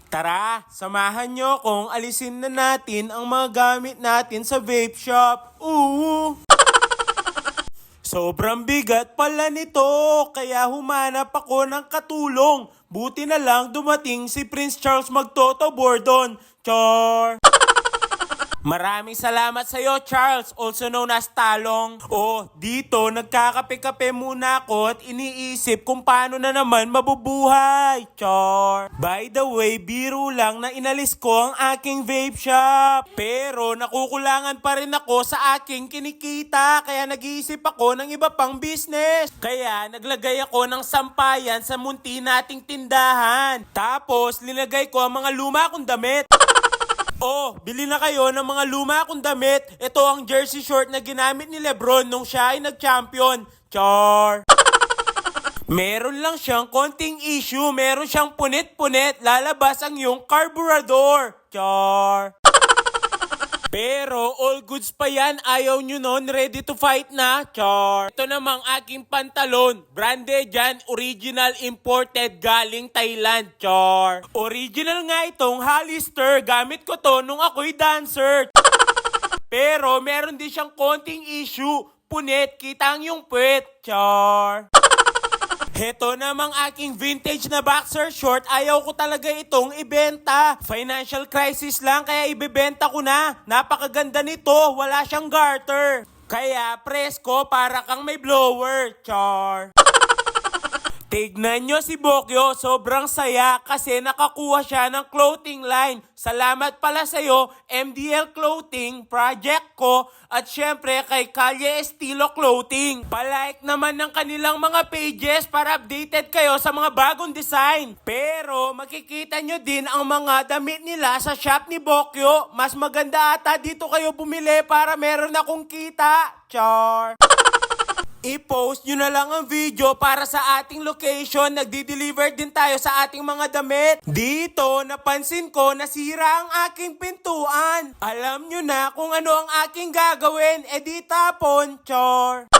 Tara, samahan nyo kung alisin na natin ang mga gamit natin sa vape shop. Sobrang bigat pala nito, kaya humanap ako ng katulong. Buti na lang dumating si Prince Charles Magtoto Bordon. Char! Maraming salamat sa iyo, Charles, also known as Talong. Dito nagkakape-kape muna ako at iniisip kung paano na naman mabubuhay. Char! By the way, biro lang na inalis ko ang aking vape shop. Pero nakukulangan pa rin ako sa aking kinikita, kaya nag-iisip ako ng iba pang business. Kaya naglagay ako ng sampayan sa munti nating tindahan. Tapos linagay ko ang mga luma kong damit. Bili na kayo ng mga luma kong damit. Ito ang jersey short na ginamit ni Lebron nung siya ay nag-champion. Char! Meron lang siyang konting issue. Meron siyang punit-punit. Lalabas ang iyong carburetor. Char! Pero all goods pa yan, ayaw nyo nun, ready to fight na, char. Ito namang aking pantalon, branded yan, original imported galing Thailand, char. Original nga itong Hollister, gamit ko to nung ako'y dancer. Pero meron din siyang konting issue, punit, kita ang yung puwet, char. Heto namang aking vintage na boxer short, ayaw ko talaga itong ibenta. Financial crisis lang kaya ibebenta ko na. Napakaganda nito, wala siyang garter. Kaya presko para kang may blower, char. Tignan nyo si Bokyo, sobrang saya kasi nakakuha siya ng clothing line. Salamat pala sa'yo, MDL Clothing, project ko, at syempre kay Calle Estilo Clothing. Palike naman ng kanilang mga pages para updated kayo sa mga bagong design. Pero makikita nyo din ang mga damit nila sa shop ni Bokyo. Mas maganda ata dito kayo bumili para meron akong kita. Char! I-post nyo na lang ang video para sa ating location. Nagdi-deliver din tayo sa ating mga damit. Dito, napansin ko nasira ang aking pintuan. Alam nyo na kung ano ang aking gagawin. Di tapon, char.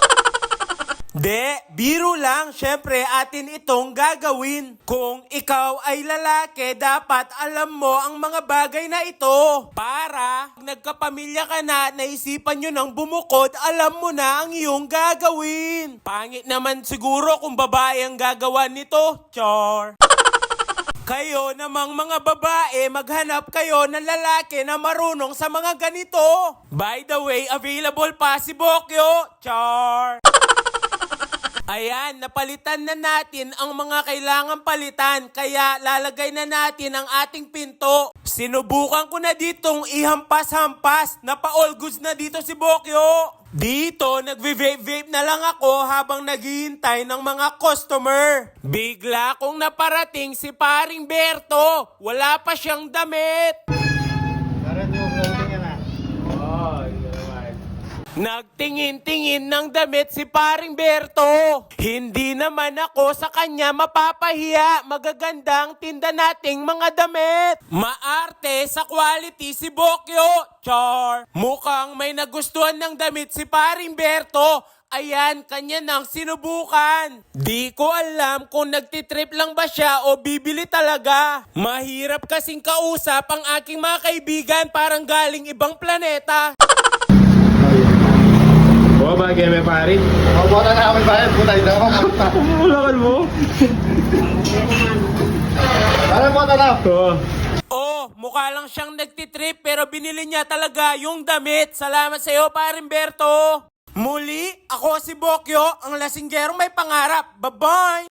Biro lang. Syempre, atin itong gagawin. Kung ikaw ay lalaki, dapat alam mo ang mga bagay na ito. Para, pag nagkapamilya ka na, naisipan nyo ng bumukod, alam mo na ang iyong gagawin. Pangit naman siguro kung babae ang gagawa nito, char. Kayo namang mga babae, maghanap kayo ng lalaki na marunong sa mga ganito. By the way, available pa si Bokyo, char. Ayan, napalitan na natin ang mga kailangan palitan, kaya lalagay na natin ang ating pinto. Sinubukan ko na ditong ihampas-hampas, napa-all goods na dito si Bokyo. Dito, nagve-vape na lang ako habang naghihintay ng mga customer. Bigla kong naparating si Paring Berto, wala pa siyang damit. Nagtingin-tingin ng damit si Paring Berto. Hindi naman ako sa kanya mapapahiya. Magagandang tinda nating mga damit. Maarte sa quality si Bokyo, char. Mukhang may nagustuhan ng damit si Paring Berto. Ayan, kanya nang sinubukan. Di ko alam kung nagtitrip lang ba siya o bibili talaga. Mahirap kasing kausap ang aking mga kaibigan, parang galing ibang planeta. Bagay may parin. Bota na kami bayan, puta ito. Ulakan mo. Ano bota na? Mukha lang siyang nagtitrip pero binili niya talaga yung damit. Salamat sa iyo, Paring Berto. Muli, ako si Bokyo, ang lasinggerong may pangarap. Bye-bye!